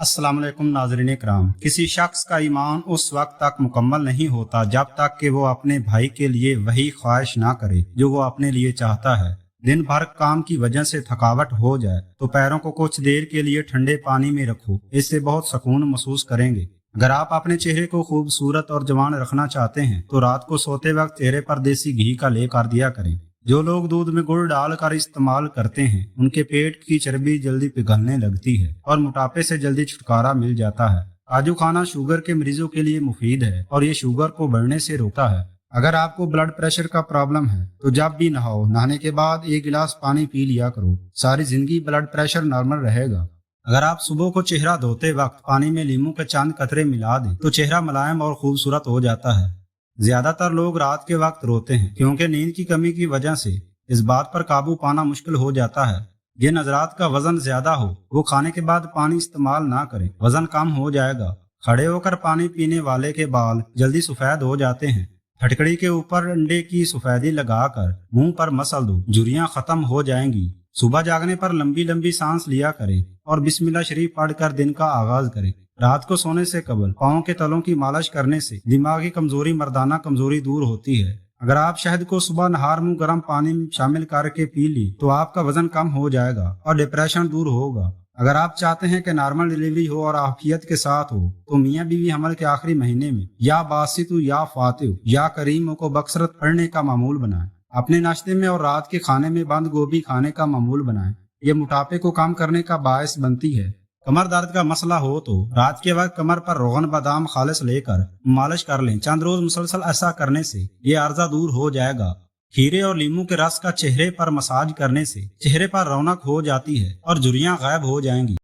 अस्सलाम वालेकुम नाज़रीन इकराम। किसी शख्स का ईमान उस वक्त तक मुकम्मल नहीं होता जब तक कि वो अपने भाई के लिए वही ख्वाहिश ना करे जो वो अपने लिए चाहता है। दिन भर काम की वजह से थकावट हो जाए तो पैरों को कुछ देर के लिए ठंडे पानी में रखो, इससे बहुत सुकून महसूस करेंगे। अगर आप अपने चेहरे को खूबसूरत और जवान रखना चाहते हैं तो रात को सोते वक्त चेहरे पर देसी घी का लेप कर दिया करें। जो लोग दूध में गुड़ डालकर इस्तेमाल करते हैं उनके पेट की चर्बी जल्दी पिघलने लगती है और मोटापे से जल्दी छुटकारा मिल जाता है। काजू खाना शुगर के मरीजों के लिए मुफीद है और ये शुगर को बढ़ने से रोकता है। अगर आपको ब्लड प्रेशर का प्रॉब्लम है तो जब भी नहाओ, नहाने के बाद 1 गिलास पानी पी लिया करो। सारी जिंदगी ब्लड प्रेशर नॉर्मल रहेगा। अगर आप सुबह को चेहरा धोते वक्त पानी में नींबू के चंद कतरे मिला दें तो चेहरा मुलायम और खूबसूरत हो जाता है। ज्यादातर लोग रात के वक्त रोते हैं क्योंकि नींद की कमी की वजह से इस बात पर काबू पाना मुश्किल हो जाता है। जिन हजरात का वजन ज्यादा हो वो खाने के बाद पानी इस्तेमाल ना करें, वजन कम हो जाएगा। खड़े होकर पानी पीने वाले के बाल जल्दी सफेद हो जाते हैं। फटकड़ी के ऊपर अंडे की सफेदी लगाकर मुंह पर मसल दो, झुर्रियां खत्म हो जाएंगी। सुबह जागने पर लंबी लंबी सांस लिया करें और बिस्मिल्लाह शरीफ पढ़कर दिन का आगाज करें। रात को सोने से कबल पाँव के तलों की मालिश करने से दिमागी कमजोरी, मर्दाना कमजोरी दूर होती है। अगर आप शहद को सुबह नहार मुंह गर्म पानी में शामिल करके पी ली तो आपका वजन कम हो जाएगा और डिप्रेशन दूर होगा। अगर आप चाहते हैं कि नॉर्मल डिलीवरी हो और आफियत के साथ हो तो मियाँ बीवी हमल के आखिरी महीने में या बासितु या फातिह या करीम को बकसरत पढ़ने का मामूल बनाएं। अपने नाश्ते में और रात के खाने में बंद गोभी खाने का मामूल बनाएं। ये मोटापे को कम करने का बायस बनती है। कमर दर्द का मसला हो तो रात के वक्त कमर पर रोगन बादाम खालिस लेकर मालिश कर लें। चंद रोज मुसलसल ऐसा करने से ये अर्जा दूर हो जाएगा। खीरे और लीमू के रस का चेहरे पर मसाज करने से चेहरे पर रौनक हो जाती है और झुर्रियां गायब हो जाएंगी।